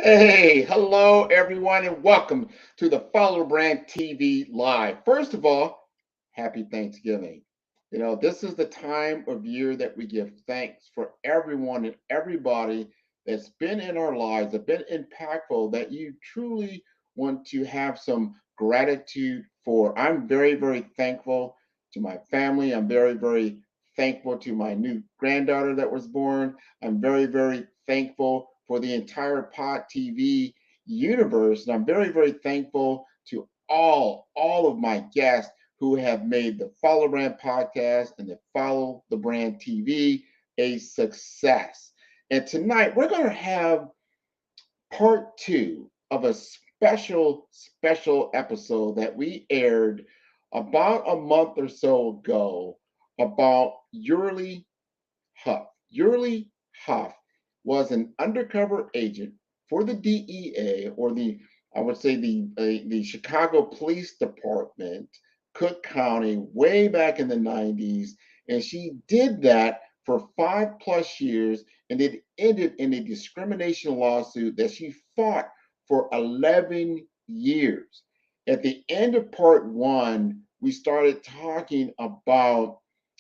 Hey, hello everyone, and welcome to the Follow Brand TV Live. First of all, happy Thanksgiving. This is the time of year that we give thanks for everyone and everybody that's been in our lives, that been impactful, that you truly want to have some gratitude for. I'm very, very thankful to my family. I'm very, very thankful to my new granddaughter that was born. I'm very, very thankful for the entire Pod TV universe. And I'm very, very thankful to all of my guests who have made the Follow Brand podcast and the Follow the Brand TV a success. And tonight we're going to have part two of a special episode that we aired about a month or so ago about Yurli Huff. Yurli Huff was an undercover agent for the DEA, or I would say the Chicago Police Department, Cook County, way back in the 90s. And she did that for 5+ years, and it ended in a discrimination lawsuit that she fought for 11 years. At the end of part one, we started talking about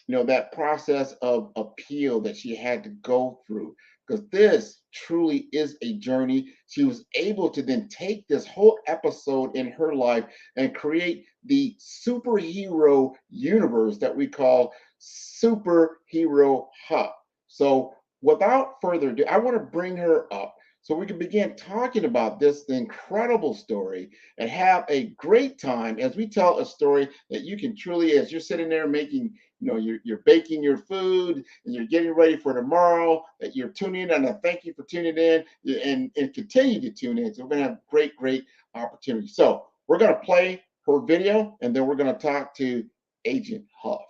that process of appeal that she had to go through, because this truly is a journey. She was able to then take this whole episode in her life and create the superhero universe that we call Superhero Huff. So without further ado, I want to bring her up so we can begin talking about this incredible story and have a great time as we tell a story that you can truly, as you're sitting there making, you're baking your food and you're getting ready for tomorrow, that you're tuning in. And I thank you for tuning in and continue to tune in. So we're going to have great opportunity. So we're going to play her video, and then we're going to talk to Agent Huff.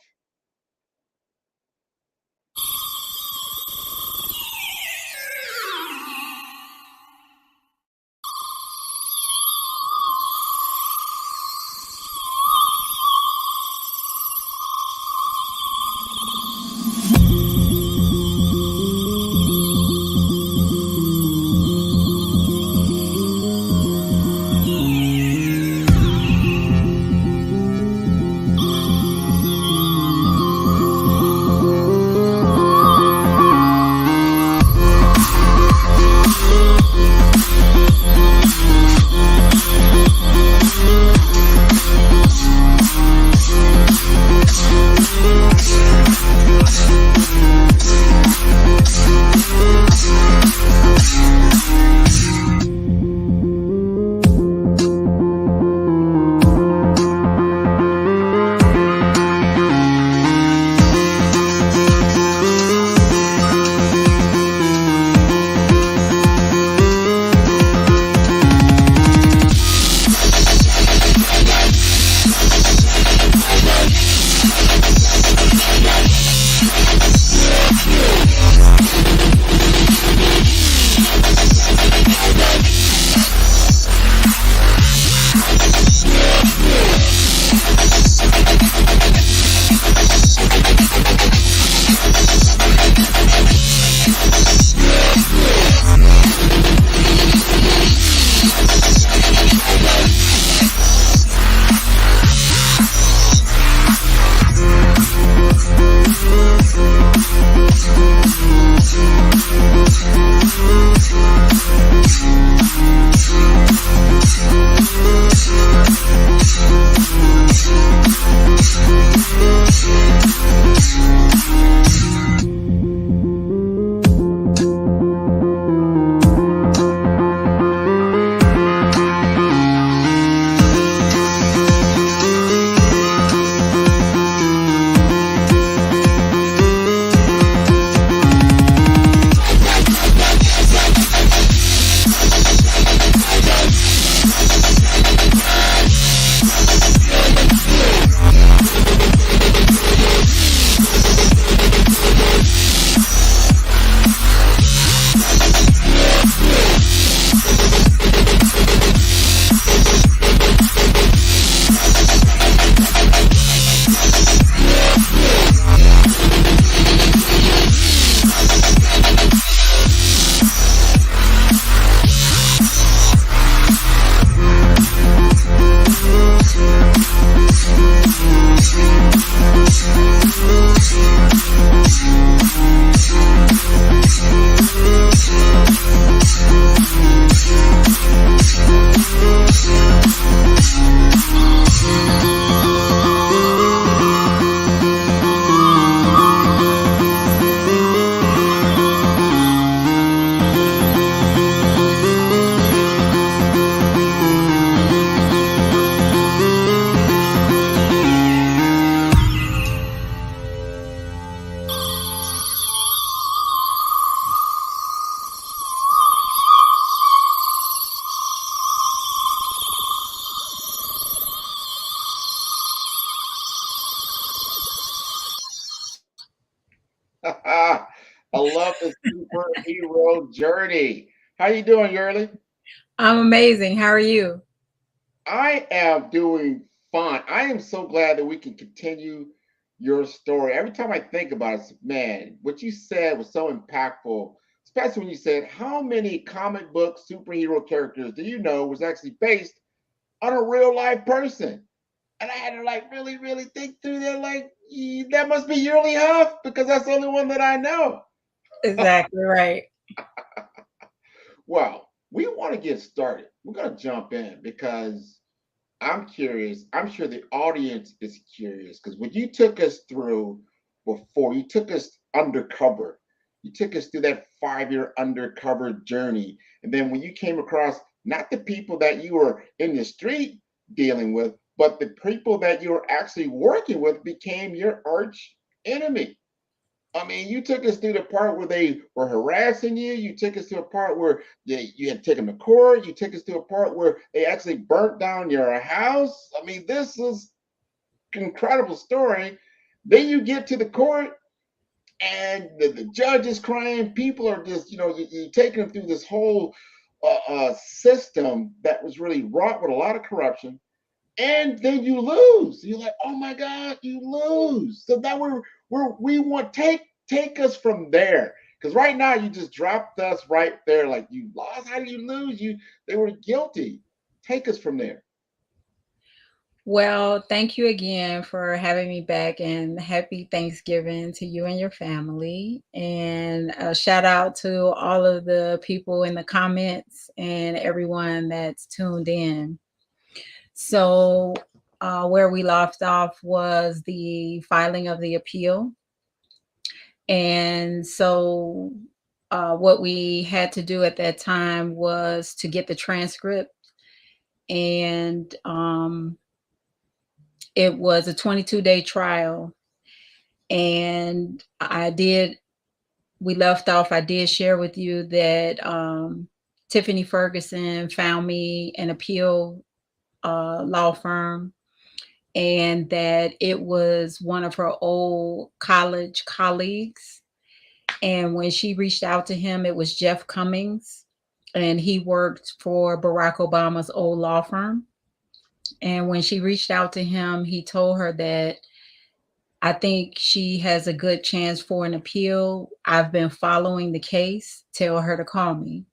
of the superhero journey. How you doing, Yurli? I'm amazing. How are you? I am doing fine. I am so glad that we can continue your story. Every time I think about it, man, what you said was so impactful, especially when you said, how many comic book superhero characters do you know was actually based on a real life person? And I had to like really, really think through that. Like, that must be Yurli Huff because that's the only one that I know. Exactly right. Well, we want to get started. We're going to jump in because I'm curious. I'm sure the audience is curious because what you took us through before, you took us undercover. You took us through that 5 year undercover journey. And then when you came across not the people that you were in the street dealing with, but the people that you were actually working with became your arch enemy. I mean, you took us through the part where they were harassing you. You took us to a part where you had taken them to court. You took us to a part where they actually burnt down your house. I mean, this is an incredible story. Then you get to the court and the judge is crying. People are just, you taking them through this whole system that was really wrought with a lot of corruption, and then you lose. You're like, oh my God, you lose. So now we want take us from there. Because right now you just dropped us right there, like you lost. How do you lose? They were guilty. Take us from there. Well, thank you again for having me back and happy Thanksgiving to you and your family. And a shout out to all of the people in the comments and everyone that's tuned in. So, where we left off was the filing of the appeal. And so, what we had to do at that time was to get the transcript, and it was a 22-day trial. And we left off, I did share with you that Tiffany Ferguson found me an appeal law firm, and that it was one of her old college colleagues. And when she reached out to him, it was Jeff Cummings, and he worked for Barack Obama's old law firm. And when she reached out to him, he told her that I think she has a good chance for an appeal. I've been following the case. Tell her to call me.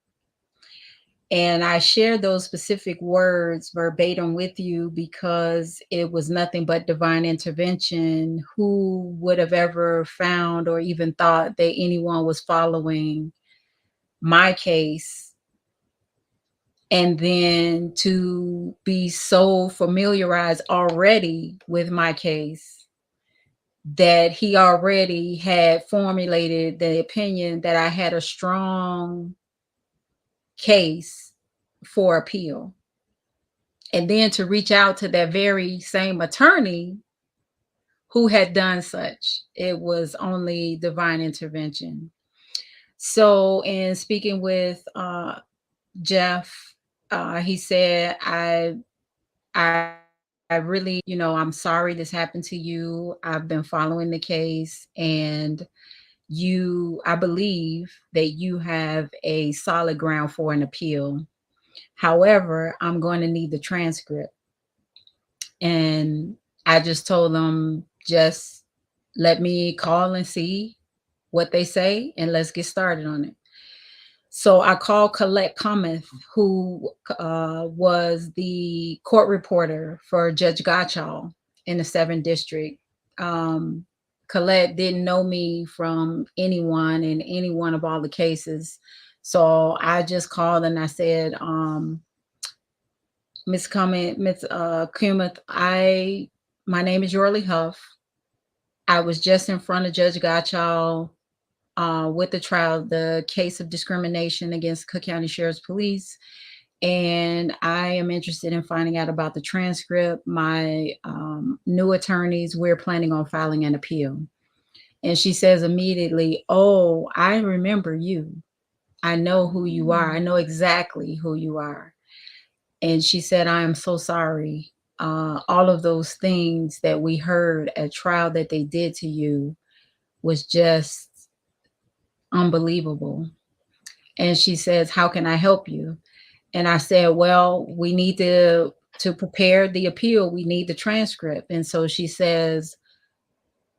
And I shared those specific words verbatim with you because it was nothing but divine intervention. Who would have ever found or even thought that anyone was following my case, and then to be so familiarized already with my case that he already had formulated the opinion that I had a strong case for appeal. And then to reach out to that very same attorney who had done such, it was only divine intervention. So, in speaking with Jeff, he said, I really, I'm sorry this happened to you. I've been following the case, and I believe that you have a solid ground for an appeal. However, I'm going to need the transcript. And I just told them, just let me call and see what they say, and let's get started on it. So I called Colette Cummeth, who was the court reporter for Judge Gottschall in the 7th District. Um, Colette didn't know me from anyone in any one of all the cases. So I just called and I said, Miss Cummeth, my name is Yurli Huff. I was just in front of Judge Gottschall with the trial, the case of discrimination against Cook County Sheriff's Police. And I am interested in finding out about the transcript. My new attorneys, we're planning on filing an appeal. And she says immediately, oh, I remember you. I know who you are. I know exactly who you are. And she said, I am so sorry. All of those things that we heard at trial that they did to you was just unbelievable. And she says, how can I help you? And I said, well, we need to prepare the appeal. We need the transcript. And so she says,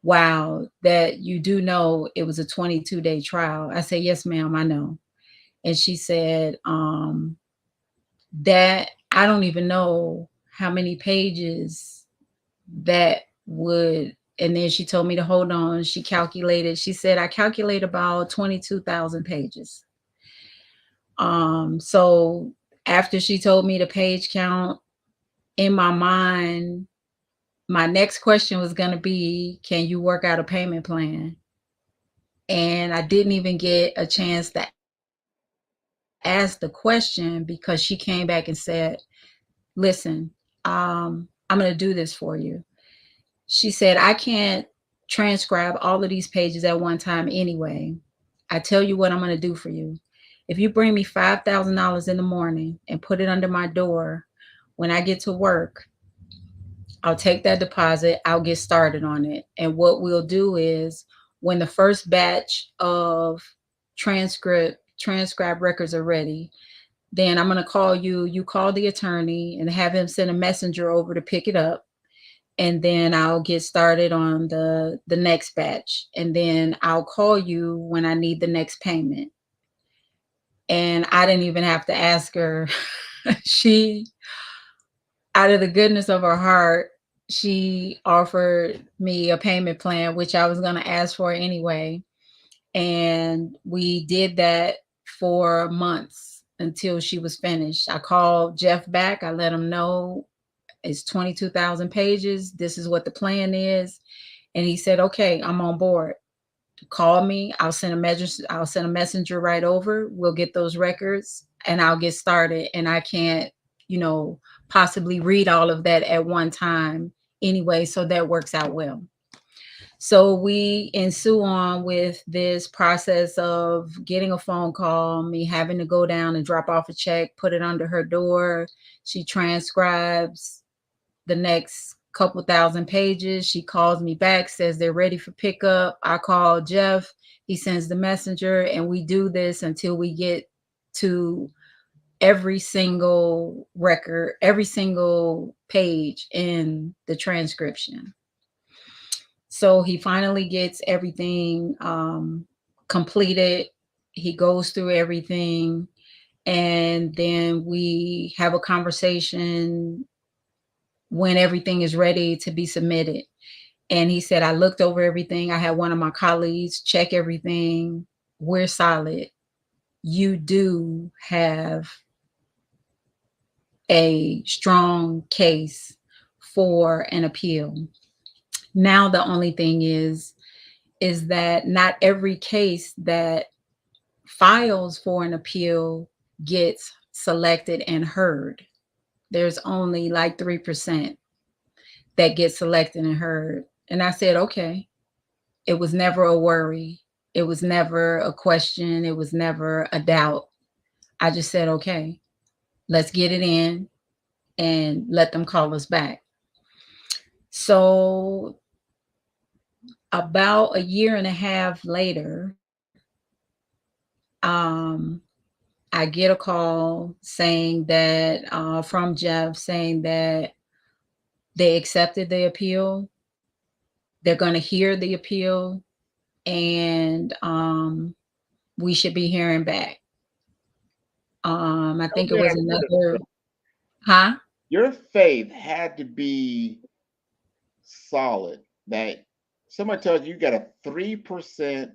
wow, that you do know it was a 22-day trial. I said, yes, ma'am, I know. And she said, that I don't even know how many pages that would. And then she told me to hold on. She calculated, she said, I calculate about 22,000 pages. So after she told me the page count, in my mind, my next question was going to be, can you work out a payment plan? And I didn't even get a chance to ask the question because she came back and said, listen, I'm going to do this for you. She said, I can't transcribe all of these pages at one time anyway. I tell you what I'm going to do for you. If you bring me $5,000 in the morning and put it under my door, when I get to work, I'll take that deposit. I'll get started on it. And what we'll do is when the first batch of transcribe records are ready, then I'm going to call you. You call the attorney and have him send a messenger over to pick it up. And then I'll get started on the next batch. And then I'll call you when I need the next payment. And I didn't even have to ask her. She, out of the goodness of her heart, she offered me a payment plan, which I was going to ask for anyway. And we did that for months until she was finished. I called Jeff back. I let him know it's 22,000 pages. This is what the plan is. And he said, okay, I'm on board. Call me. I'll send a messenger right over. We'll get those records and I'll get started. And I can't, possibly read all of that at one time anyway. So that works out well. So we ensue on with this process of getting a phone call, me having to go down and drop off a check, put it under her door. She transcribes the next couple thousand pages. She calls me back, says they're ready for pickup. I call Jeff. He sends the messenger, and we do this until we get to every single record, every single page in the transcription. So he finally gets everything completed. He goes through everything, and then we have a conversation when everything is ready to be submitted. And he said, I looked over everything. I had one of my colleagues check everything. We're solid. You do have a strong case for an appeal. Now, the only thing is that not every case that files for an appeal gets selected and heard. There's only like 3% that get selected and heard. And I said, okay. It was never a worry. It was never a question. It was never a doubt. I just said, okay, let's get it in and let them call us back. So about a year and a half later, I get a call saying that from Jeff saying that they accepted the appeal. They're going to hear the appeal, and we should be hearing back. I think it was another, huh? Your faith had to be solid. That someone tells you got a 3%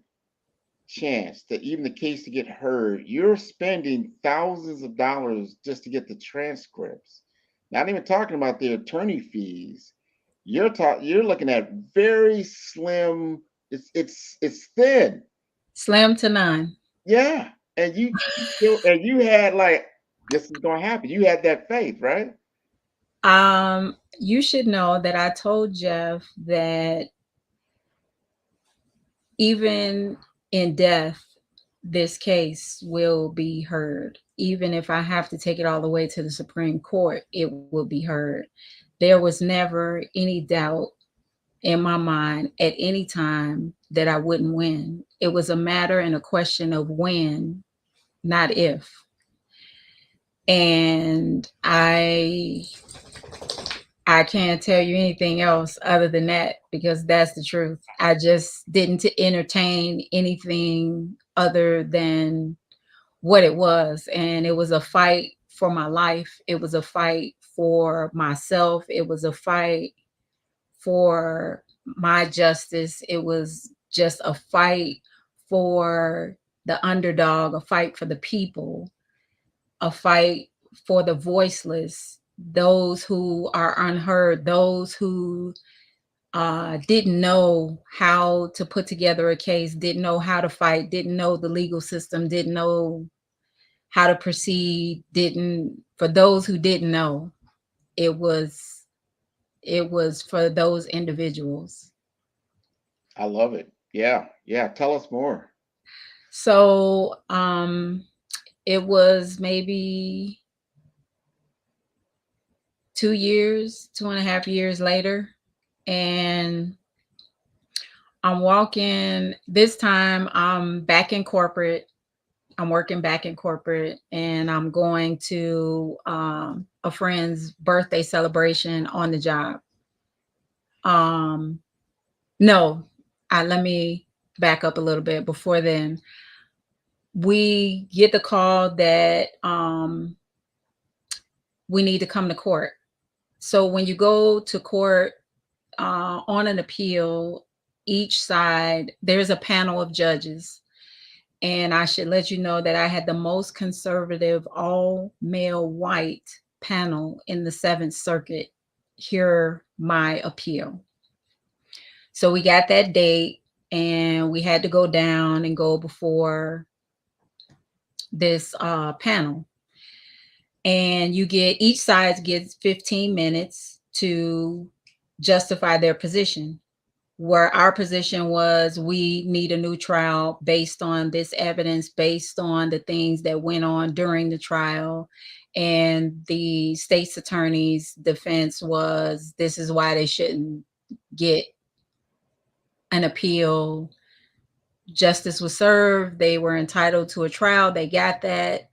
chance that even the case to get heard, you're spending thousands of dollars just to get the transcripts. Not even talking about the attorney fees. You're looking at very slim. It's thin. Slim to none. Yeah, and you had like this is gonna happen. You had that faith, right? You should know that I told Jeff that even in death, this case will be heard. Even if I have to take it all the way to the Supreme Court, it will be heard. There was never any doubt in my mind at any time that I wouldn't win. It was a matter and a question of when, not if. And I can't tell you anything else other than that, because that's the truth. I just didn't entertain anything other than what it was. And it was a fight for my life. It was a fight for myself. It was a fight for my justice. It was just a fight for the underdog, a fight for the people, a fight for the voiceless, those who are unheard, those who didn't know how to put together a case, didn't know how to fight, didn't know the legal system, didn't know how to proceed, didn't, for those who didn't know, it was for those individuals. I love it. Yeah, yeah. Tell us more. So it was maybe 2 years, 2.5 years later, and I'm walking. This time I'm back in corporate. I'm working back in corporate, and I'm going to a friend's birthday celebration on the job. Um, no, let me back up a little bit. Before then, we get the call that we need to come to court. So when you go to court on an appeal, each side, there's a panel of judges. And I should let you know that I had the most conservative, all male white panel in the Seventh Circuit hear my appeal. So we got that date, and we had to go down and go before this panel. And each side gets 15 minutes to justify their position. Where our position was, we need a new trial based on this evidence, based on the things that went on during the trial. And the state's attorney's defense was, this is why they shouldn't get an appeal. Justice was served. They were entitled to a trial. They got that.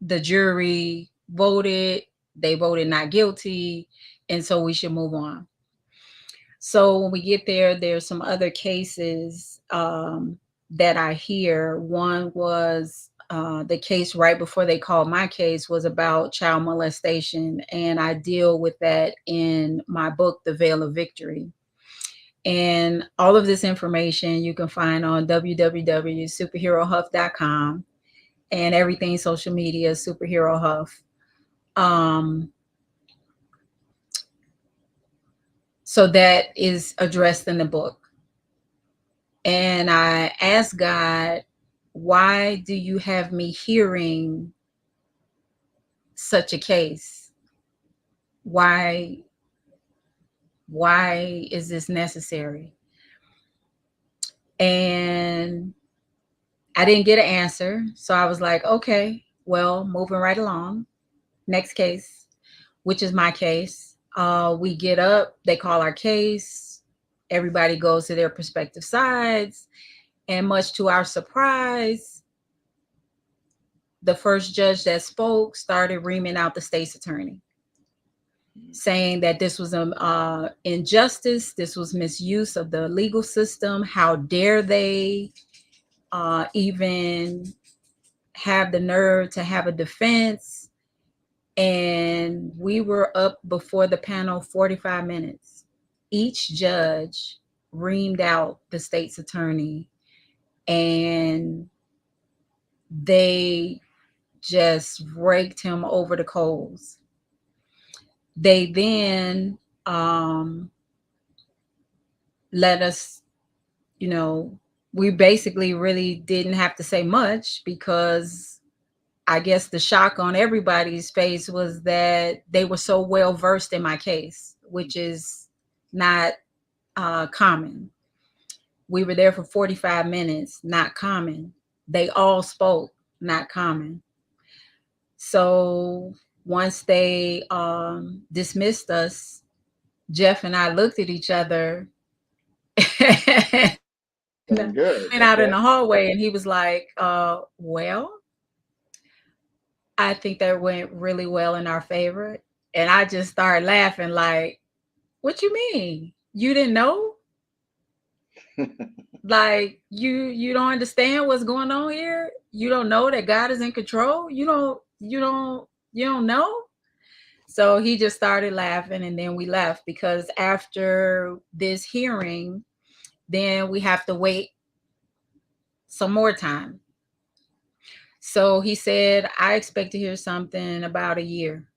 The jury voted. They voted not guilty. And so we should move on. So when we get there, there's some other cases that I hear. One was the case right before they called my case was about child molestation. And I deal with that in my book, The Veil of Victory. And all of this information you can find on www.superherohuff.com, and everything social media, Superhero Huff. So that is addressed in the book. And I asked God, why do you have me hearing such a case? Why is this necessary? And I didn't get an answer. So I was like, okay, well, moving right along. Next case, which is my case. We get up, they call our case. Everybody goes to their prospective sides. And much to our surprise, the first judge that spoke started reaming out the state's attorney, saying that this was an injustice, this was misuse of the legal system. How dare they even have the nerve to have a defense? And we were up before the panel 45 minutes. Each judge reamed out the state's attorney, and they just raked him over the coals. They then let us, we basically really didn't have to say much, because I guess the shock on everybody's face was that they were so well versed in my case, which is not common. We were there for 45 minutes, not common. They all spoke, not common. So once they dismissed us, Jeff and I looked at each other, Done good. Went out in Okay. the hallway and he was like, well, I think that went really well in our favor. And I just started laughing like, what you mean? You didn't know? Like you don't understand what's going on here? You don't know that God is in control? You don't know? So he just started laughing and then we left because after this hearing, then we have to wait some more time. So he said, I expect to hear something about a year.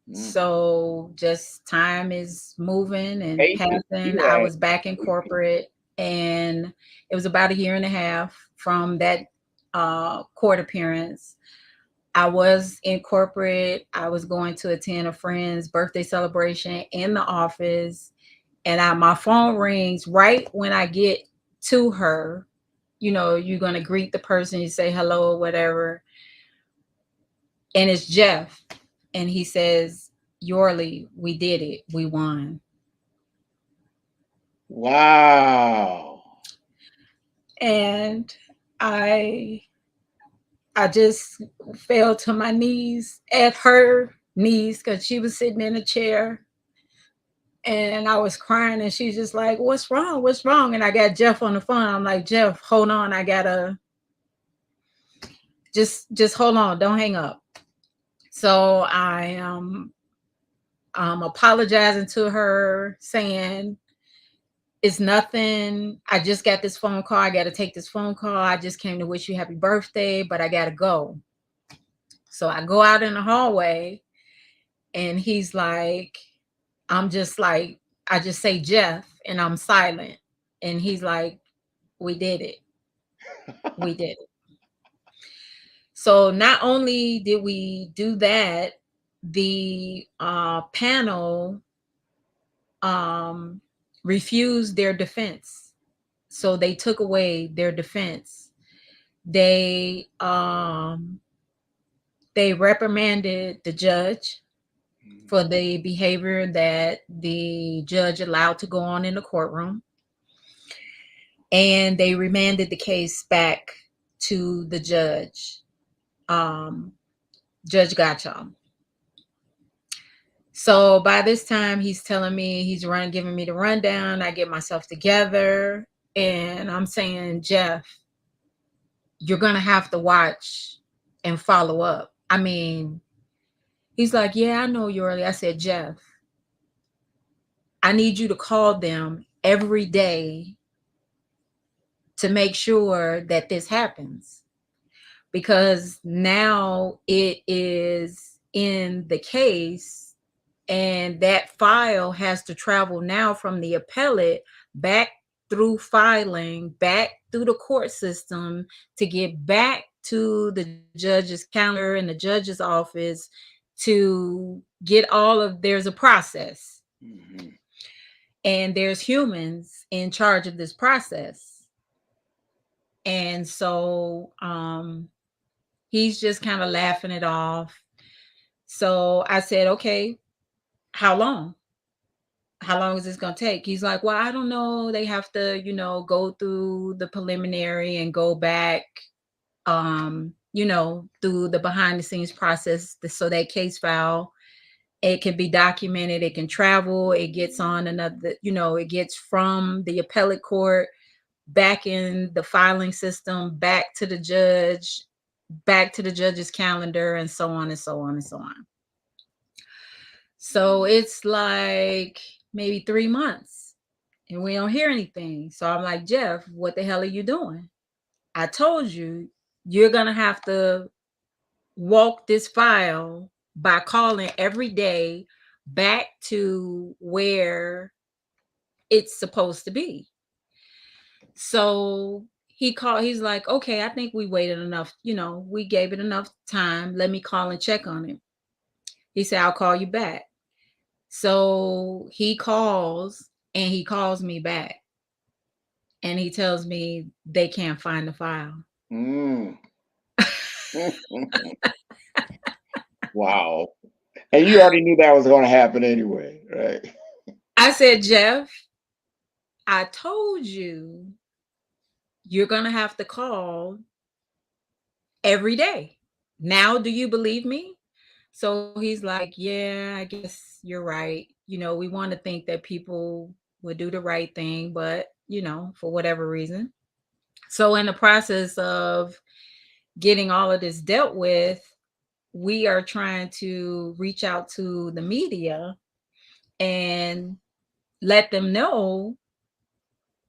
Mm. So just time is moving and Patient. passing. You I are was back in patient. corporate and it was about a year and a half from that court appearance. I was in corporate. I was going to attend a friend's birthday celebration in the office. And my phone rings right when I get to her. You know, you're going to greet the person, you say hello or whatever. And it's Jeff. And he says, Yurli, we did it. We won. Wow. And I I just fell to my knees at her knees because she was sitting in a chair and I was crying and she's just like, what's wrong? What's wrong? And I got Jeff on the phone. I'm like, Jeff, hold on. I gotta just hold on. Don't hang up. So I am apologizing to her, saying it's nothing. I just got this phone call. I got to take this phone call. I just came to wish you happy birthday, but I got to go. So I go out in the hallway and he's like, I'm just like, I just say Jeff and I'm silent. And he's like, we did it. We did it. So not only did we do that, the panel um, refused their defense. So they took away their defense. They reprimanded the judge for the behavior that the judge allowed to go on in the courtroom. And they remanded the case back to the judge, Judge Gotcha. So by this time, he's telling me giving me the rundown. I get myself together, and I'm saying, Jeff, you're gonna have to watch and follow up. I mean, he's like, yeah, I know you early. I said, Jeff, I need you to call them every day to make sure that this happens because now it is in the case and that file has to travel now from the appellate back through filing, back through the court system to get back to the judge's calendar and the judge's office to get there's a process. Mm-hmm. And there's humans in charge of this process. And so he's just kind of laughing it off. So I said, okay, how long? How long is this going to take? He's like, well, I don't know. They have to, go through the preliminary and go back, through the behind the scenes process. So that case file, it can be documented. It can travel. It gets on another, it gets from the appellate court back in the filing system, back to the judge, back to the judge's calendar, and so on and so on and so on. So it's like maybe 3 months and we don't hear anything. So I'm like, Jeff, what the hell are you doing? I told you, you're going to have to walk this file by calling every day back to where it's supposed to be. So he called, he's like, okay, I think we waited enough, we gave it enough time. Let me call and check on it. He said, I'll call you back. So he calls and he calls me back and he tells me they can't find the file. Mm. Wow. And you already knew that was going to happen anyway, right? I said, Jeff, I told you you're going to have to call every day. Now, do you believe me? So he's like, yeah, I guess you're right. We want to think that people would do the right thing, but, for whatever reason. So in the process of getting all of this dealt with, we are trying to reach out to the media and let them know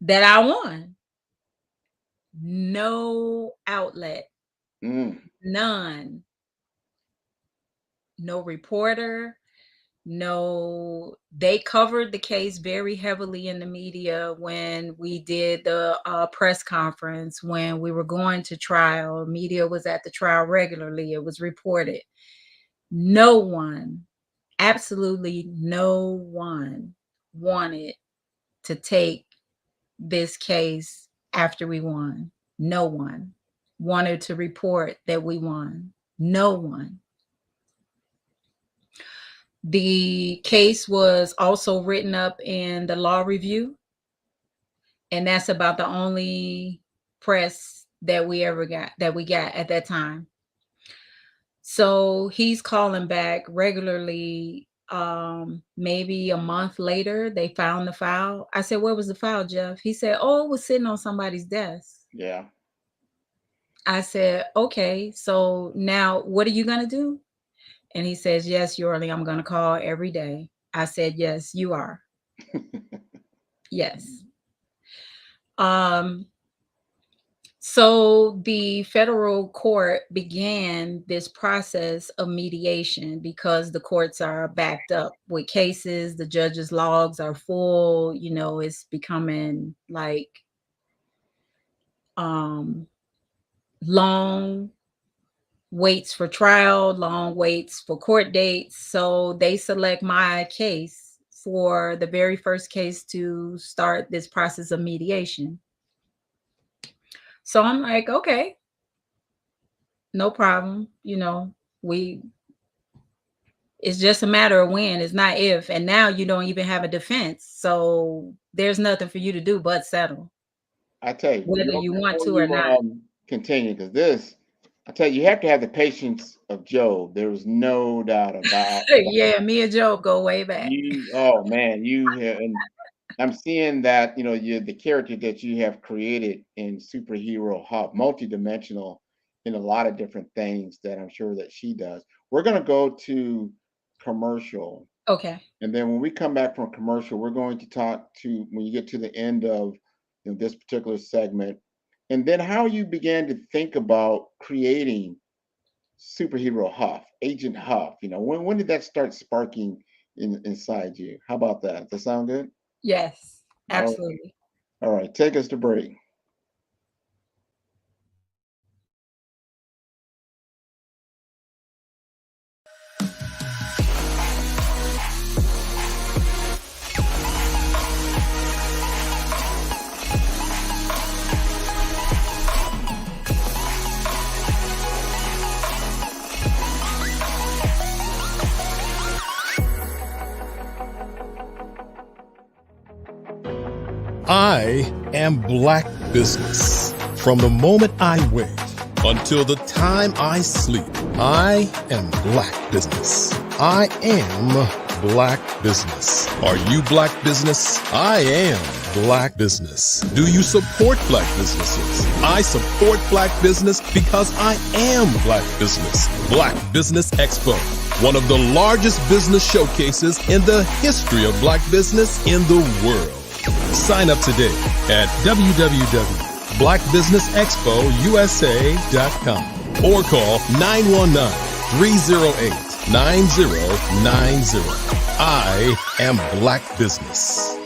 that I won. No outlet, none. No reporter, no. They covered the case very heavily in the media when we did the press conference, when we were going to trial. Media was at the trial regularly. It was reported. No one, absolutely no one, wanted to take this case after we won. No one wanted to report that we won. No one. The case was also written up in the Law Review, and that's about the only press that we got at that time. So he's calling back regularly. Maybe a month later, they found the file. I said, "Where was the file, Jeff?" He said, "Oh, it was sitting on somebody's desk." Yeah. I said, "Okay, so now what are you going to do?" And he says, "Yes, Yurli, I'm going to call every day." I said, "Yes, you are." Yes. So the federal court began this process of mediation because the courts are backed up with cases. The judges' logs are full. It's becoming like long waits for trial, long waits for court dates. So they select my case for the very first case to start this process of mediation. So I'm like, okay, no problem. It's just a matter of when, it's not if. And now you don't even have a defense. So there's nothing for you to do but settle. I tell you, whether you want to or not. Continue, because this, I tell you have to have the patience of Job. There's no doubt about Yeah, me and Job go way back. Oh man, and I'm seeing that the character that you have created in superhero Huff, multidimensional in a lot of different things that I'm sure that she does. We're gonna go to commercial. Okay. And then when we come back from commercial, we're going to talk to, when you get to the end of this particular segment, and then how you began to think about creating superhero Huff, Agent Huff. When did that start sparking inside you? How about that? Does that sound good? Yes, absolutely. All right, take us to break. I am Black business. From the moment I wake until the time I sleep, I am Black business. I am Black business. Are you Black business? I am Black business. Do you support Black businesses? I support Black business because I am Black business. Black Business Expo, one of the largest business showcases in the history of Black business in the world. Sign up today at www.blackbusinessexpousa.com or call 919-308-9090. I am Black business.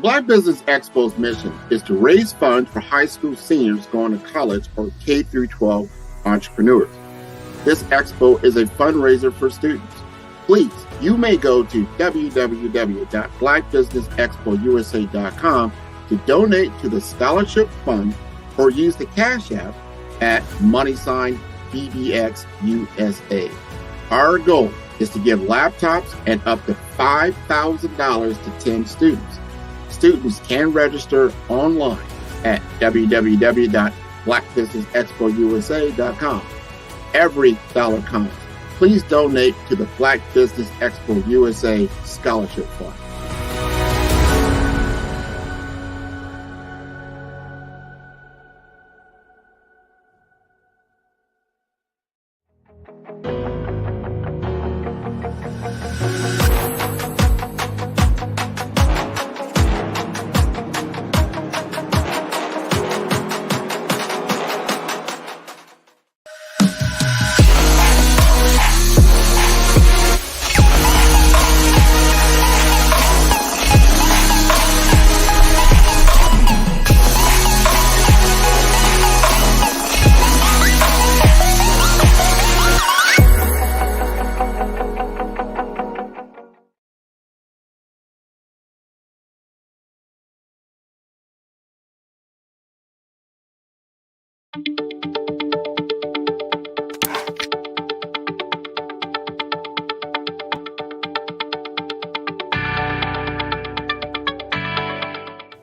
Black Business Expo's mission is to raise funds for high school seniors going to college or K through 12 entrepreneurs. This expo is a fundraiser for students. Please, you may go to www.blackbusinessexpousa.com to donate to the scholarship fund or use the Cash App at $BBXUSA. Our goal is to give laptops and up to $5,000 to 10 students. Students can register online at www.blackbusinessexpousa.com. Every dollar counts. Please donate to the Black Business Expo USA Scholarship Fund.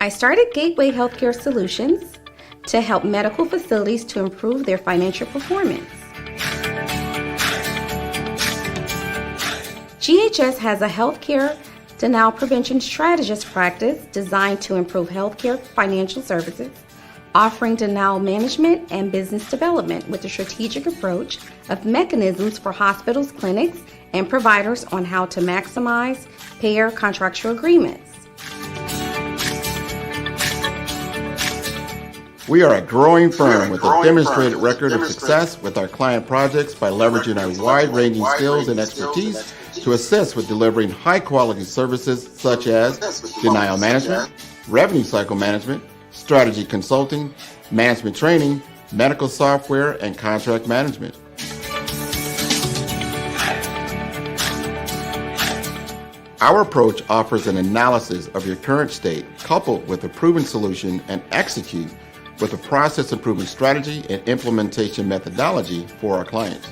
I started Gateway Healthcare Solutions to help medical facilities to improve their financial performance. GHS has a healthcare denial prevention strategist practice designed to improve healthcare financial services, offering denial management and business development with a strategic approach of mechanisms for hospitals, clinics, and providers on how to maximize payer contractual agreements. We are a growing firm with a demonstrated record of success with our client projects by leveraging our wide-ranging skills and expertise to assist with delivering high-quality services such as denial management, revenue cycle management, strategy consulting, management training, medical software, and contract management. Our approach offers an analysis of your current state coupled with a proven solution and execute with a process improvement strategy and implementation methodology for our clients.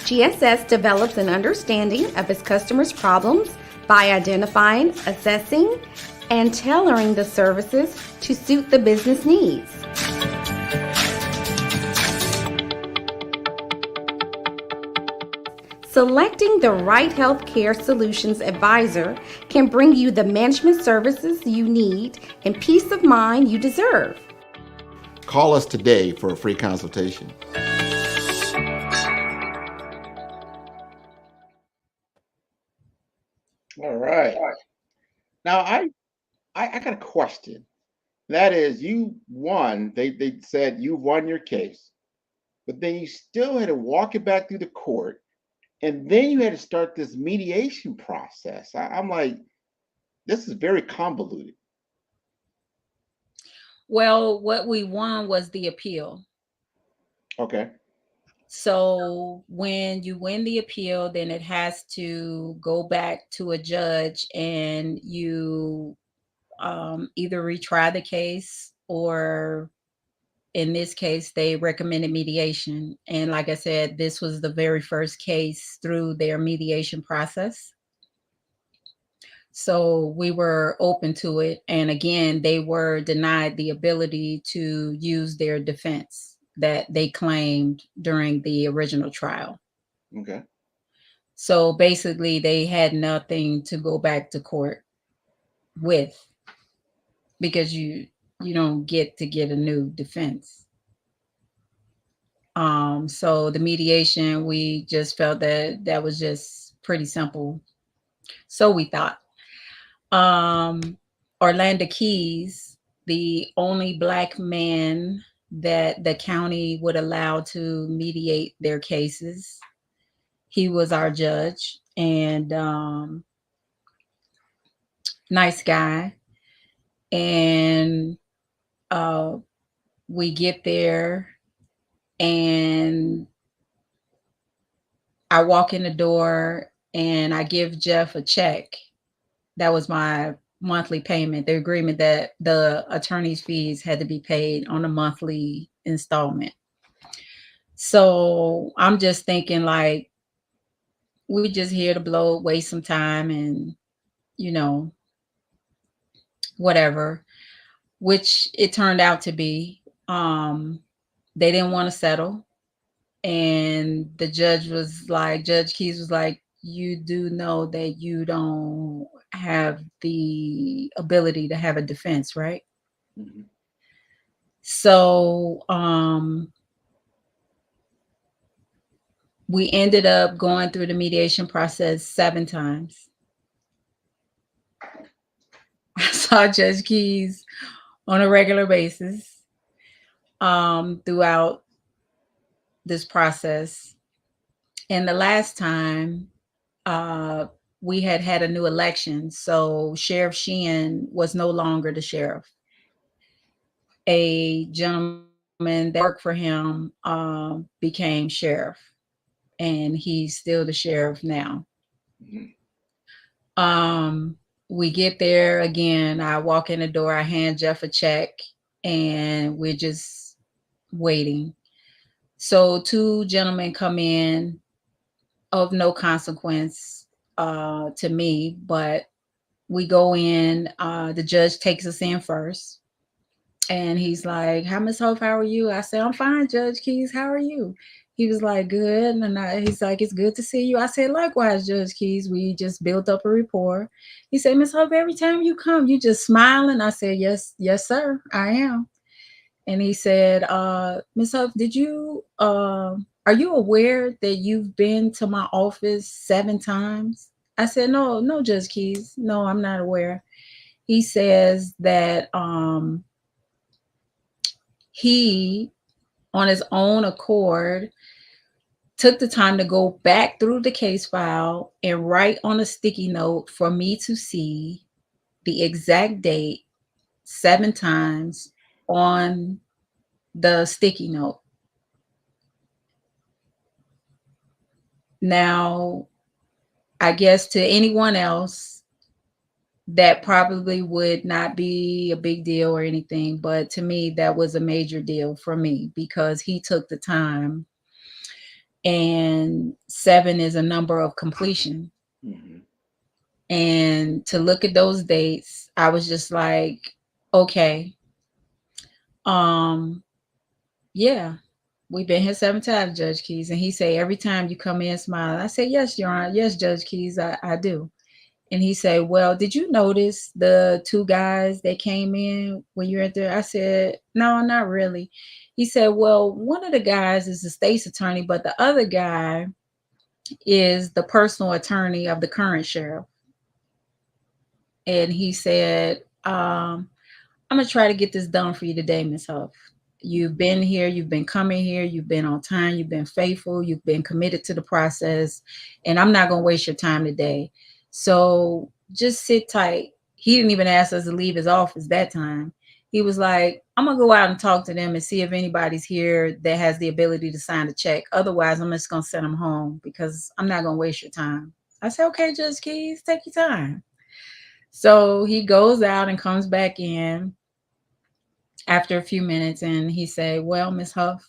GSS develops an understanding of its customers' problems by identifying, assessing, and tailoring the services to suit the business needs. Selecting the right healthcare solutions advisor can bring you the management services you need and peace of mind you deserve. Call us today for a free consultation. All right. Now, I got a question. That is, you won. They said you won your case, but then you still had to walk it back through the court. And then you had to start this mediation process. I'm like, this is very convoluted. Well, what we won was the appeal. Okay. So when you win the appeal, then it has to go back to a judge and you either retry the case or in this case, they recommended mediation. And like I said, this was the very first case through their mediation process. So we were open to it. And again, they were denied the ability to use their defense that they claimed during the original trial. Okay. So basically, they had nothing to go back to court with because you don't get to get a new defense. So the mediation, we just felt that was just pretty simple. So we thought. Orlando Keys, the only Black man that the county would allow to mediate their cases. He was our judge and nice guy. And We get there and I walk in the door and I give Jeff a check. That was my monthly payment, the agreement that the attorney's fees had to be paid on a monthly installment. So I'm just thinking like, we just here to blow, waste some time and, you know, whatever, which it turned out to be. They didn't want to settle. And the Judge Keys was like, you do know that you don't have the ability to have a defense, right? Mhm. So we ended up going through the mediation process 7 times. I saw Judge Keys on a regular basis throughout this process. And the last time we had a new election, so Sheriff Sheehan was no longer the sheriff. A gentleman that worked for him became sheriff, and he's still the sheriff now. Mhm. We get there again. I walk in the door, I hand Jeff a check, and we're just waiting. So 2 gentlemen come in of no consequence to me, but we go in. The judge takes us in first, and he's like, "Hi, Miss Huff, how are you?" I said, "I'm fine, Judge Keys. How are you?" He was like, "Good." And he's like, "It's good to see you." I said, "Likewise, Judge Keys. We just built up a rapport." He said, "Miss Huff, every time you come, you just smiling." I said, "Yes, yes, sir, I am." And he said, "Miss Huff, are you aware that you've been to my office 7 times?" I said, "No, no, Judge Keys. No, I'm not aware." He says that he, on his own accord, took the time to go back through the case file and write on a sticky note for me to see the exact date 7 times on the sticky note. Now, I guess to anyone else, that probably would not be a big deal or anything, but to me, that was a major deal for me because he took the time, and 7 is a number of completion. Mhm. And to look at those dates, I was just like, okay, um, yeah, we've been here 7 times, Judge Keys. And he say, every time you come in smiling. I say, yes, Your Honor. Yes, Judge Keys, I do. And he said, well, did you notice the 2 guys that came in when you were there? I said, no, not really. He said, well, one of the guys is the state's attorney, but the other guy is the personal attorney of the current sheriff. And he said, I'm going to try to get this done for you today, Miss Huff. You've been here, you've been coming here, you've been on time, you've been faithful, you've been committed to the process, and I'm not going to waste your time today. So just sit tight. He didn't even ask us to leave his office that time. He was like, I'm going to go out and talk to them and see if anybody's here that has the ability to sign a check. Otherwise, I'm just going to send them home because I'm not going to waste your time. I said, okay, Judge Keys, take your time. So he goes out and comes back in after a few minutes, and he said, well, Miss Huff,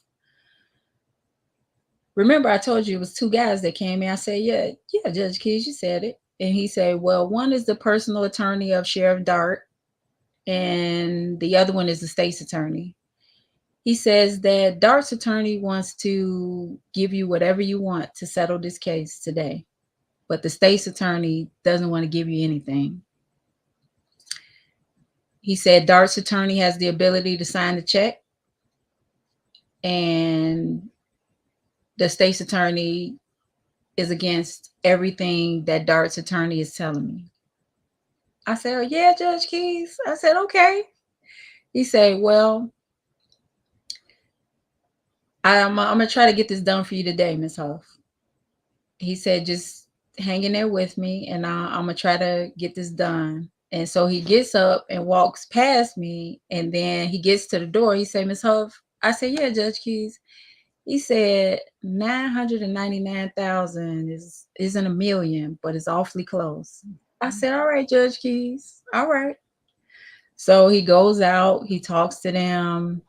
remember I told you it was 2 guys that came in? I said, yeah, Judge Keys, you said it. And he said, well, one is the personal attorney of Sheriff Dart, and the other one is the state's attorney. He says that Dart's attorney wants to give you whatever you want to settle this case today, but the state's attorney doesn't want to give you anything. He said Dart's attorney has the ability to sign the check, and the state's attorney is against everything that Dart's attorney is telling me. I said, oh, yeah, Judge Keys. I said, okay. He said, well, I'm going to try to get this done for you today, Miss Huff. He said, just hang in there with me, and I'm going to try to get this done. And so he gets up and walks past me, and then he gets to the door. He said, Miss Huff. I said, yeah, Judge Keys. He said 999,000 isn't a million, but it's awfully close. I said, all right, Judge Keys. All right. So he goes out, he talks to them,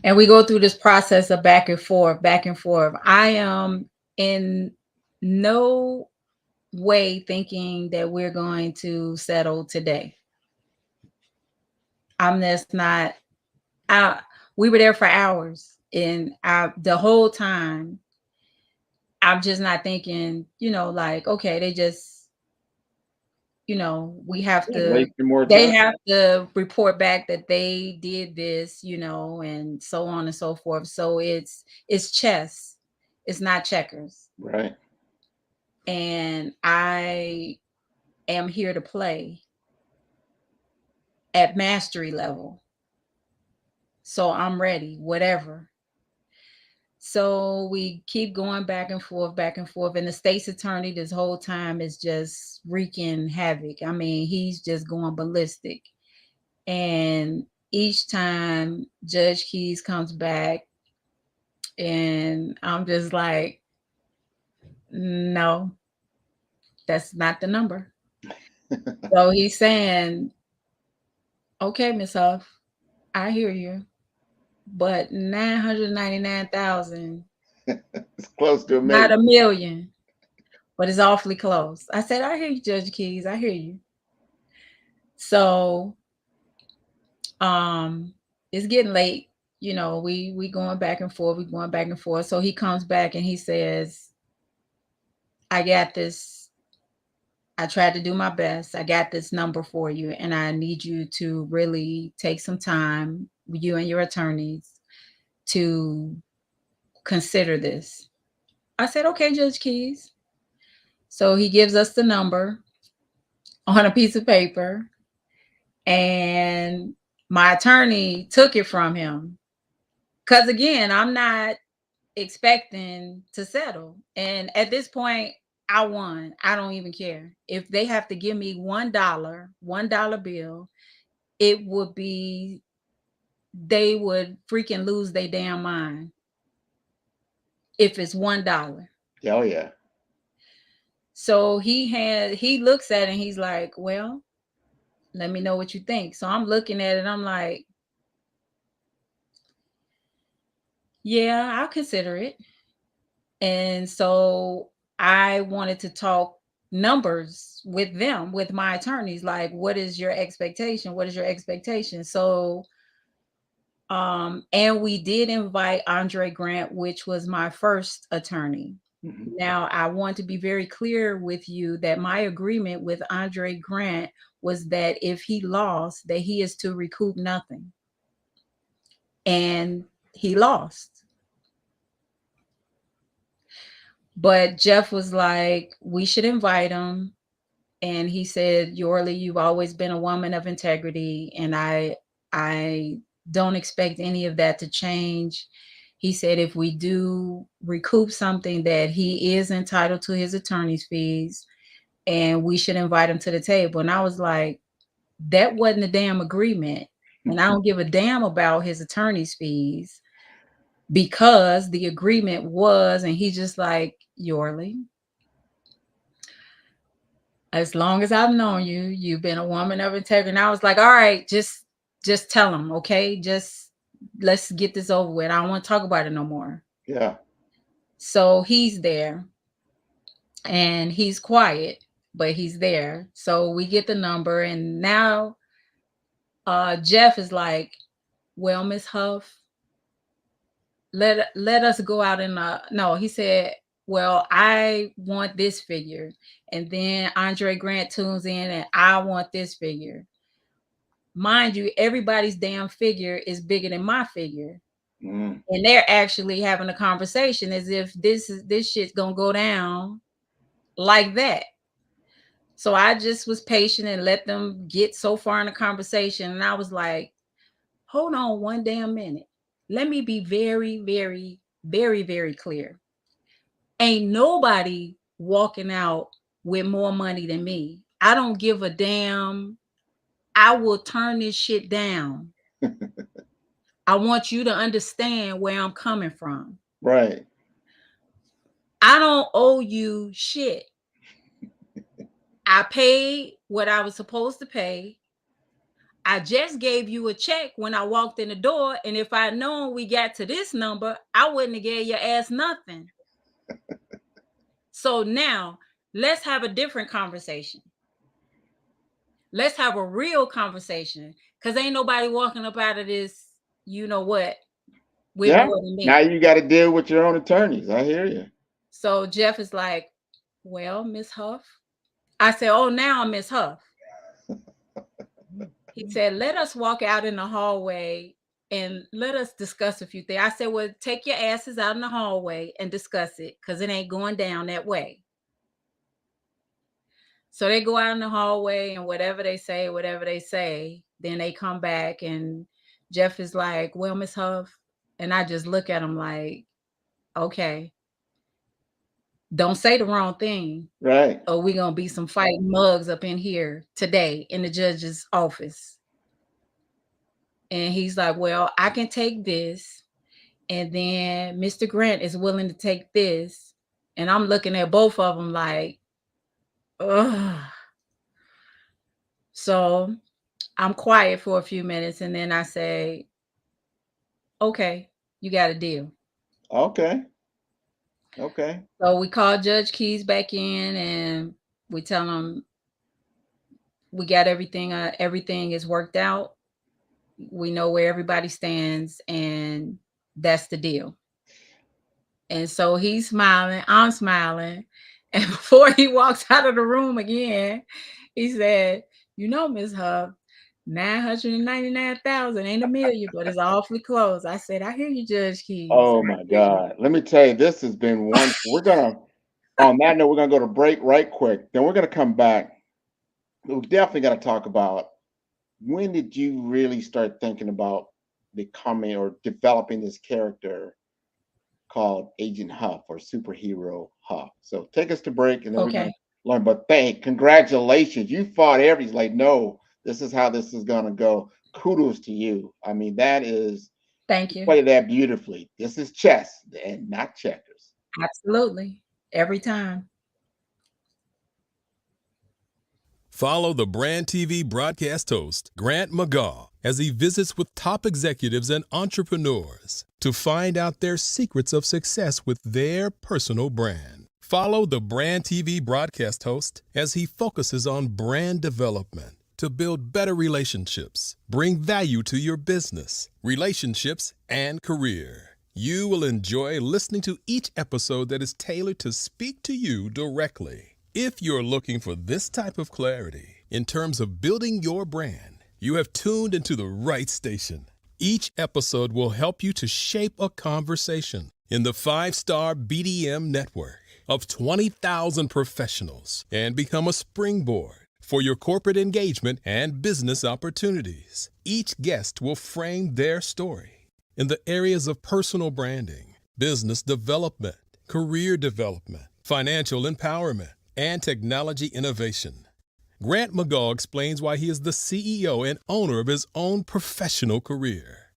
and we go through this process of back and forth, back and forth. I am in no way thinking that we're going to settle today. I'm just not. We were there for hours, and the whole time, I'm just not thinking, like, okay, they just, we have to. Wasting more They time. have to report back that they did this, and so on and so forth. So it's chess, it's not checkers, Right. and I am here to play at mastery level. So I'm ready, whatever. So we keep going back and forth, back and forth. And the state's attorney this whole time is just wreaking havoc. I mean, he's just going ballistic. And each time Judge Keys comes back, and I'm just like, no, that's not the number. So he's saying, okay, Miss Huff, I hear you. But 999,000, It's close to a not million. a million, but it's awfully close. I said, I hear you, Judge Keys. I hear you. So it's getting late. We going back and forth. We going back and forth. So he comes back and he says, I got this. I tried to do my best. I got this number for you, and I need you to really take some time, you and your attorneys, to consider this. I said, okay, Judge Keys. So he gives us the number on a piece of paper, and my attorney took it from him. Because again, I'm not expecting to settle. And at this point, I won. I don't even care. If they have to give me $1 bill, it would be, they would freaking lose their damn mind if it's $1. Oh yeah. So he looks at it and he's like, well, let me know what you think. So I'm looking at it. I'm like, yeah, I'll consider it. And so I wanted to talk numbers with them, with my attorneys. Like, what is your expectation? What is your expectation? So, and we did invite Andre Grant, which was my first attorney. Mhm. Now, I want to be very clear with you that my agreement with Andre Grant was that if he lost, that he is to recoup nothing. And he lost. But Jeff was like, we should invite him. And he said, Yurli, you've always been a woman of integrity, and I don't expect any of that to change. He said, if we do recoup something, that he is entitled to his attorney's fees, and we should invite him to the table. And I was like, that wasn't a damn agreement. And I don't give a damn about his attorney's fees, because the agreement was, and he's just like, Yurli, as long as I've known you, you've been a woman of integrity. And I was like, all right, just tell him, okay? Just let's get this over with. I don't want to talk about it no more. Yeah. So he's there, and he's quiet, but he's there. So we get the number, and now Jeff is like, well, Miss Huff, let us go out in no, he said, well, I want this figure. And then Andre Grant tunes in, and I want this figure. Mind you, everybody's damn figure is bigger than my figure. Mm. And they're actually having a conversation as if this shit's gonna go down like that. So I just was patient and let them get so far in the conversation. And I was like, hold on one damn minute. Let me be very, very, very, very clear. Ain't nobody walking out with more money than me. I don't give a damn. I will turn this shit down. I want you to understand where I'm coming from. Right. I don't owe you shit. I paid what I was supposed to pay. I just gave you a check when I walked in the door. And if I'd known we got to this number, I wouldn't have gave your ass nothing. So now let's have a different conversation. Let's have a real conversation. Because ain't nobody walking up out of this, you know what, with Yeah. more than me. Now you got to deal with your own attorneys. I hear you. So Jeff is like, well, Miss Huff. I said, oh, now Miss Huff. He said, let us walk out in the hallway and let us discuss a few things. I said, well, take your asses out in the hallway and discuss it because it ain't going down that way. So they go out in the hallway and whatever they say, then they come back and Jeff is like, well, Miss Huff. And I just look at him like, okay, don't say the wrong thing. Right. Or we're going to be some fighting mugs up in here today in the judge's office. And he's like, well, I can take this. And then Mr. Grant is willing to take this. And I'm looking at both of them like, ugh. So I'm quiet for a few minutes. And then I say, okay, you got a deal. Okay. Okay. So we call Judge Keys back in and we tell him we got everything. Everything is worked out. We know where everybody stands and that's the deal. And so he's smiling. I'm smiling. And before he walks out of the room again, he said, you know, Ms. Huff, 999,000 ain't a million, but it's awfully close. I said, I hear you, Judge Keys. Oh my God. Let me tell you, this has been one. On that note, we're going to go to break right quick. Then we're going to come back. We're definitely going to talk about when did you really start thinking about becoming or developing this character called Agent Huff or Superhero Huff. So take us to break and then we're going to learn. But congratulations. You fought like, no, this is how this is going to go. Kudos to you. I mean, that is, thank you. Play that beautifully. This is chess and not checkers. Absolutely. Every time. Follow the Brand TV broadcast host, Grant McGaugh, as he visits with top executives and entrepreneurs to find out their secrets of success with their personal brand. Follow the Brand TV broadcast host as he focuses on brand development to build better relationships, bring value to your business, relationships, and career. You will enjoy listening to each episode that is tailored to speak to you directly. If you're looking for this type of clarity in terms of building your brand, you have tuned into the right station. Each episode will help you to shape a conversation in the 5-star BDM network of 20,000 professionals and become a springboard for your corporate engagement and business opportunities. Each guest will frame their story in the areas of personal branding, business development, career development, financial empowerment, and technology innovation. Grant McGaugh explains why he is the CEO and owner of his own professional career.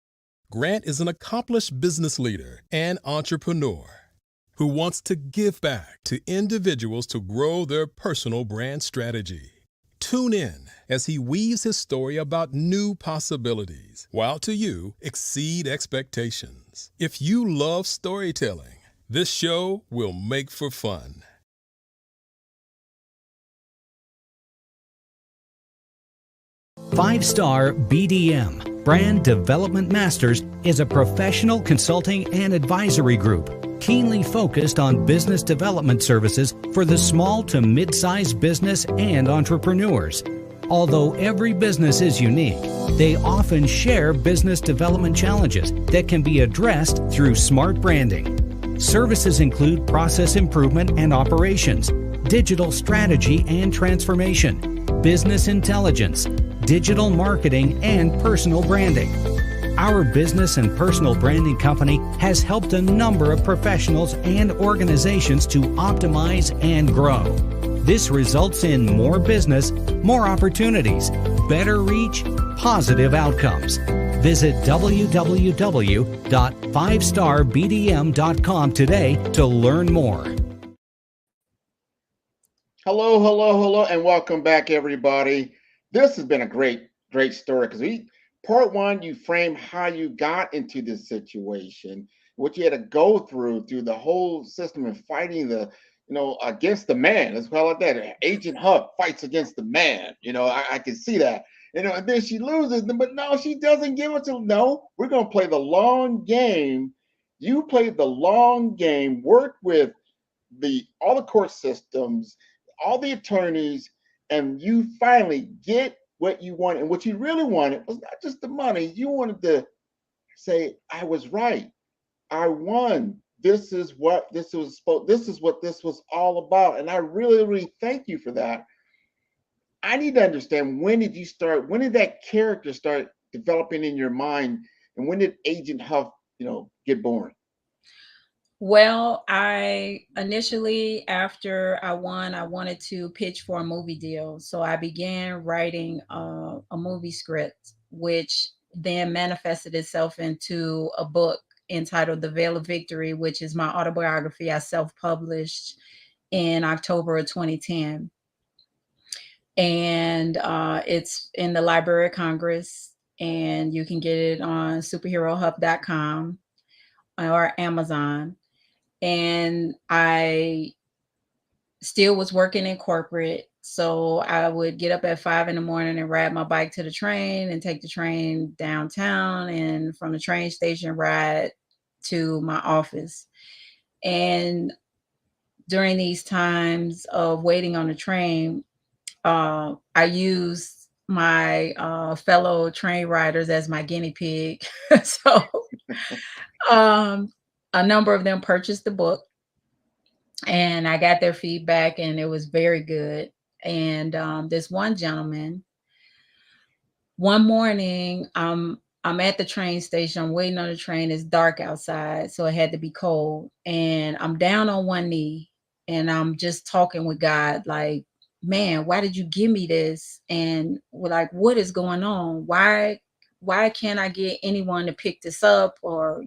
Grant is an accomplished business leader and entrepreneur who wants to give back to individuals to grow their personal brand strategy. Tune in as he weaves his story about new possibilities, while to you exceed expectations. If you love storytelling, this show will make for fun. 5-Star BDM, Brand Development Masters, is a professional consulting and advisory group keenly focused on business development services for the small to mid-sized business and entrepreneurs. Although every business is unique, they often share business development challenges that can be addressed through smart branding. Services include process improvement and operations, digital strategy and transformation, business intelligence, digital marketing, and personal branding. Our business and personal branding company has helped a number of professionals and organizations to optimize and grow. This results in more business, more opportunities, better reach, positive outcomes. Visit www.5starbdm.com today to learn more. Hello, hello, hello, and welcome back, everybody. This has been a great story because part one, you frame how you got into this situation, what you had to go through the whole system and fighting against the man. Let's call it that. Agent Huff fights against the man. I can see that. And then she loses, but no, she doesn't give it to. No, we're gonna play the long game. You played the long game. Work with all the court systems, all the attorneys, and you finally get what you want. And what you really wanted was not just the money. You wanted to say, I was right. I won. This is what this was all about. And I really, really thank you for that. I need to understand, when did that character start developing in your mind? And when did Agent Huff, get born? Well, I initially, after I won, I wanted to pitch for a movie deal. So I began writing a movie script, which then manifested itself into a book entitled The Veil of Victory, which is my autobiography I self-published in October of 2010. And it's in the Library of Congress, and you can get it on superherohub.com or Amazon. And I still was working in corporate. So I would get up at 5 a.m. and ride my bike to the train and take the train downtown, and from the train station ride to my office. And during these times of waiting on the train, I used my fellow train riders as my guinea pig. So a number of them purchased the book, and I got their feedback, and it was very good. And this one gentleman, one morning, I'm at the train station, I'm waiting on the train, it's dark outside, so it had to be cold. And I'm down on one knee, and I'm just talking with God, like, man, why did you give me this? And like, what is going on? Why can't I get anyone to pick this up? Or,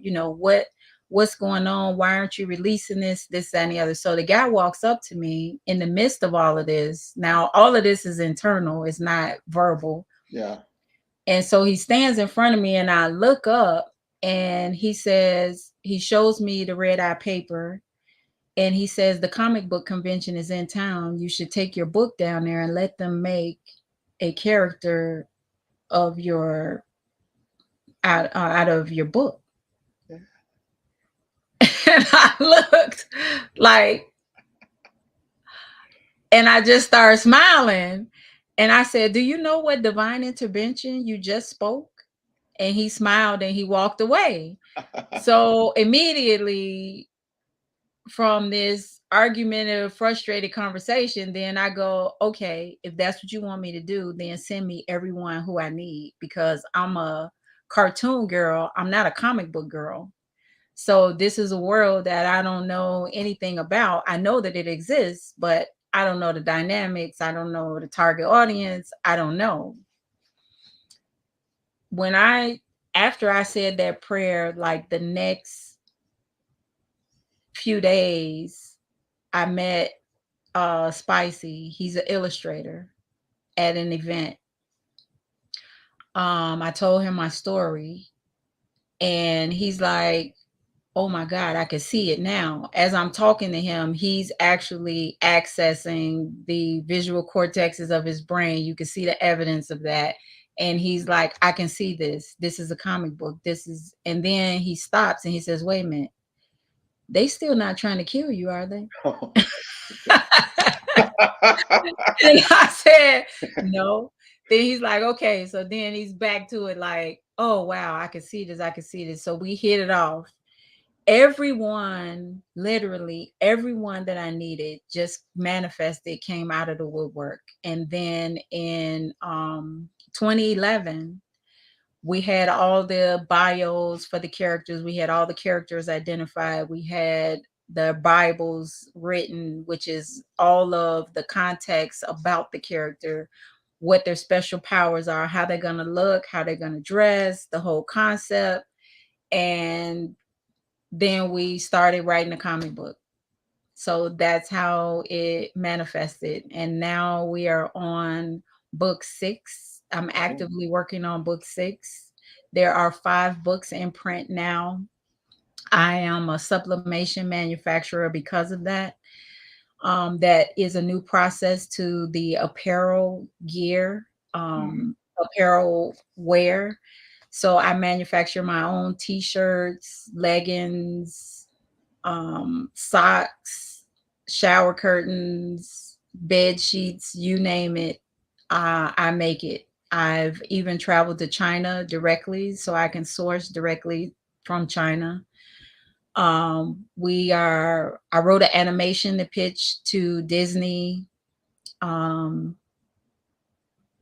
what's going on? Why aren't you releasing this, that, and the other? So the guy walks up to me in the midst of all of this. Now, all of this is internal, it's not verbal. Yeah. And so he stands in front of me, and I look up, and he shows me the red-eye paper, and he says, the comic book convention is in town. You should take your book down there and let them make a character of out of your book. And I looked like, and I just started smiling. And I said, do you know what divine intervention you just spoke? And he smiled and he walked away. So immediately, from this argumentative, frustrated conversation, then I go, okay, if that's what you want me to do, then send me everyone who I need, because I'm a cartoon girl. I'm not a comic book girl. So this is a world that I don't know anything about. I know that it exists, but I don't know the dynamics. I don't know the target audience. I don't know. After I said that prayer, like the next few days, I met Spicy. He's an illustrator at an event. I told him my story, and he's like, oh my God, I can see it now. As I'm talking to him, he's actually accessing the visual cortexes of his brain. You can see the evidence of that. And he's like, I can see this. This is a comic book. And then he stops and he says, wait a minute. They still not trying to kill you, are they? Oh. And I said, no. Then he's like, okay. So then he's back to it like, oh, wow, I can see this. I can see this. So we hit it off. Everyone, literally everyone that I needed just manifested, came out of the woodwork. And then in 2011, we had all the bios for the characters. We had all the characters identified. We had the Bibles written, which is all of the context about the character, what their special powers are, how they're going to look, how they're going to dress, the whole concept. And then we started writing a comic book. So that's how it manifested. And now we are on book 6. I'm actively working on book 6. There are 5 books in print now. I am a sublimation manufacturer because of that. That is a new process to the apparel gear, apparel wear. So I manufacture my own t-shirts, leggings, socks, shower curtains, bed sheets, you name it. I make it. I've even traveled to China directly so I can source directly from China. I wrote an animation to pitch to Disney. Um,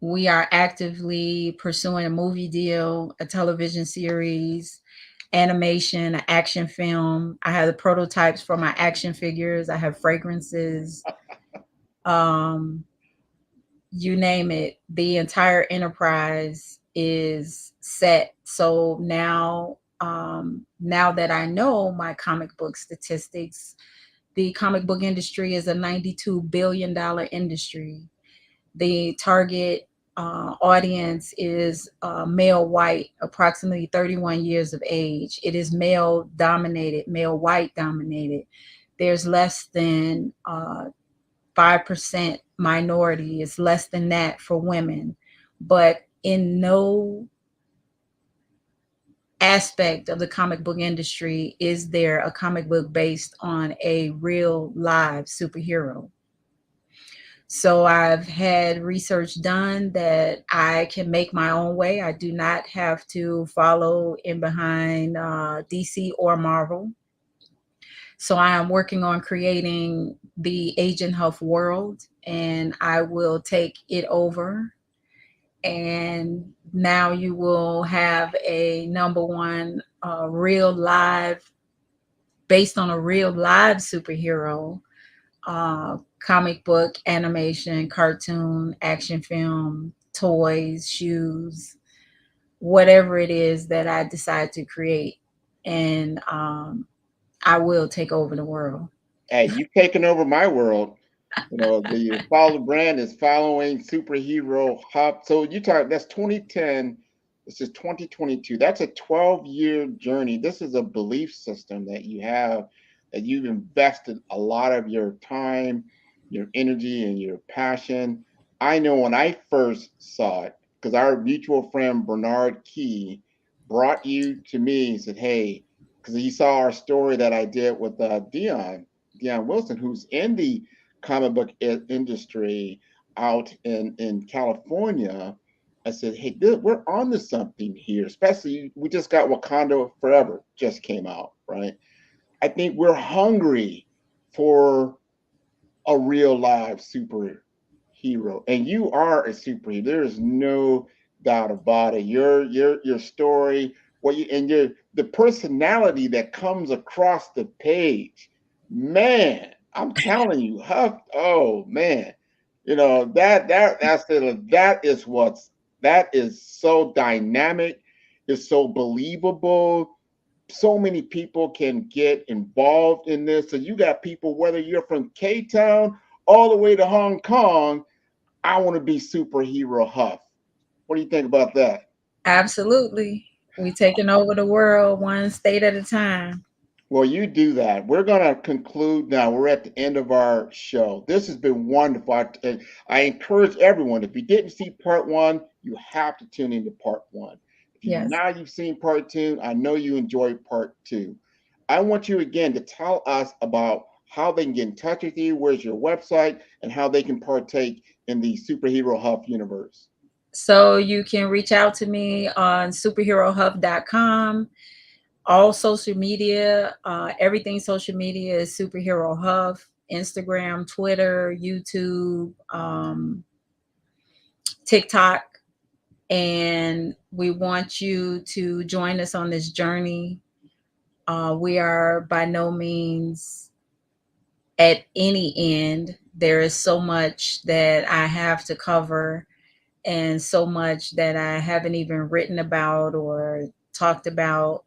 we are actively pursuing a movie deal, a television series, animation, an action film. I have the prototypes for my action figures. I have fragrances. You name it. The entire enterprise is set. So now, now that I know my comic book statistics, the comic book industry is a $92 billion industry. The target audience is male white, approximately 31 years of age. It is male dominated, male white dominated. There's less than 5% minority. It's less than that for women. But in no aspect of the comic book industry is there a comic book based on a real live superhero. So I've had research done that I can make my own way. I do not have to follow in behind DC or Marvel. So I am working on creating the Agent Huff world, and I will take it over. And now you will have a #1 real live, based on a real live superhero, comic book, animation, cartoon, action film, toys, shoes, whatever it is that I decide to create. And I will take over the world. Hey, you've taken over my world. You know, the follow brand is following superhero Huff. So you talk, that's 2010. This is 2022. That's a 12-year journey. This is a belief system that you have, that you've invested a lot of your time, your energy, and your passion. I know when I first saw it, because our mutual friend Bernard Key brought you to me and said, hey, because he saw our story that I did with Dion Wilson, who's in the comic book industry out in California. I said, hey, we're on to something here, especially we just got Wakanda Forever just came out, right? I think we're hungry for a real live superhero, and you are a superhero. There is no doubt about it. Your story, what you and your the personality that comes across the page, man. I'm telling you, Huff. Oh man, you know that is so dynamic. It's so believable. So many people can get involved in this. So you got people, whether you're from K-Town all the way to Hong Kong, I want to be superhero Huff. What do you think about that? Absolutely. We're taking over the world one state at a time. Well, you do that. We're going to conclude now. We're at the end of our show. This has been wonderful. I encourage everyone, if you didn't see part 1, you have to tune into part 1. Yes. Now you've seen part 2, I know you enjoyed part 2. I want you again to tell us about how they can get in touch with you, where's your website, and how they can partake in the Superhero Huff universe. So you can reach out to me on superherohuff.com. All social media, everything social media is Superhero Huff. Instagram, Twitter, YouTube, TikTok. And we want you to join us on this journey. We are by no means at any end. There is so much that I have to cover and so much that I haven't even written about or talked about,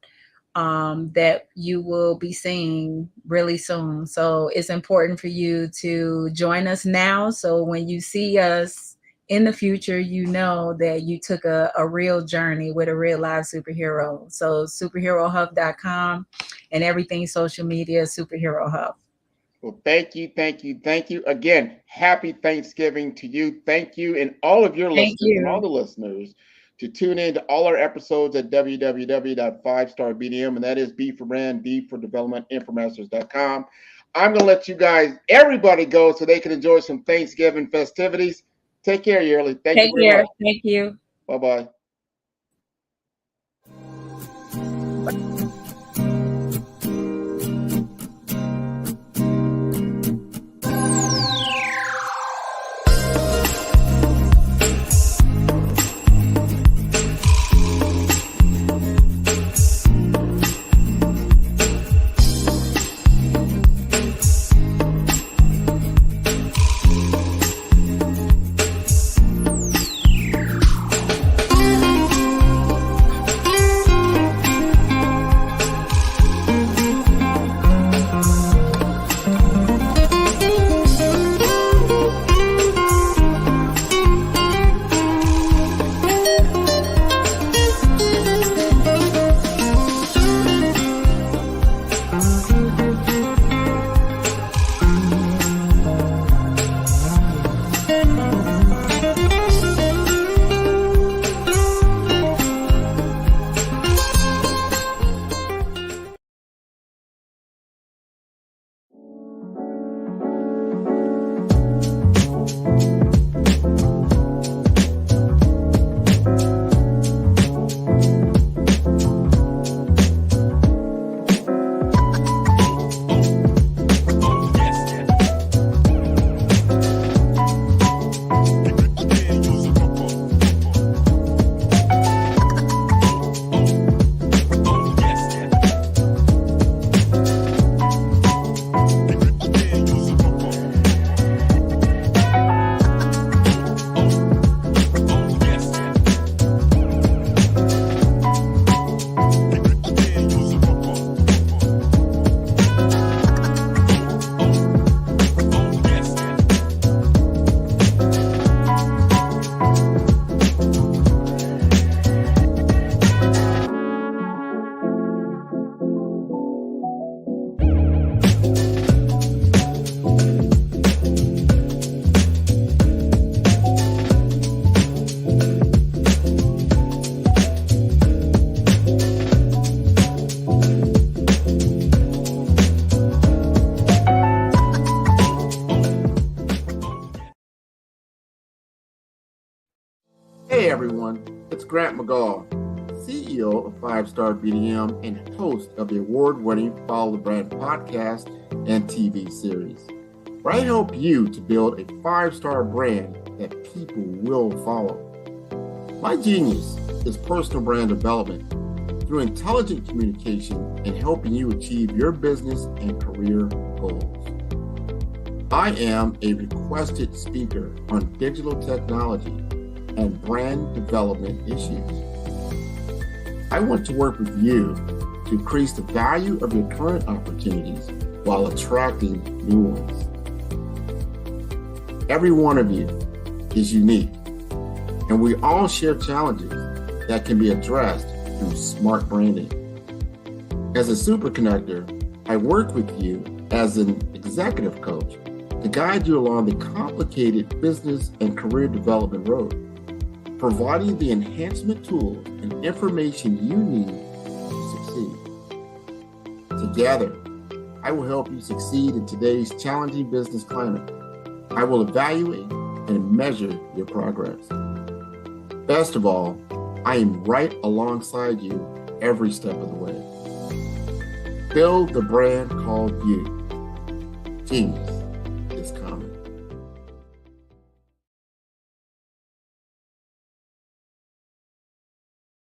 that you will be seeing really soon. So it's important for you to join us now. So when you see us in the future, you know that you took a real journey with a real live superhero. So superherohuff.com and everything social media, Superhero Huff. Well, thank you, thank you, thank you. Again, happy Thanksgiving to you. Thank you and all of your Thank listeners and all you. the listeners to tune in to all our episodes at www.5starbdm, and that is B for brand, D for development, infomasters.com. I'm going to let you guys, everybody go so they can enjoy some Thanksgiving festivities. Take care, Yurli. Thank Take you very care. much. Thank you. Bye-bye. Hey everyone, it's Grant McGaugh, CEO of 5-Star BDM and host of the award-winning Follow the Brand podcast and TV series, where I help you to build a 5-star brand that people will follow. My genius is personal brand development through intelligent communication and helping you achieve your business and career goals. I am a requested speaker on digital technology and brand development issues. I want to work with you to increase the value of your current opportunities while attracting new ones. Every one of you is unique, and we all share challenges that can be addressed through smart branding. As a super connector, I work with you as an executive coach to guide you along the complicated business and career development road, providing the enhancement tools and information you need to succeed. Together, I will help you succeed in today's challenging business climate. I will evaluate and measure your progress. Best of all, I am right alongside you every step of the way. Build the brand called you. Genius.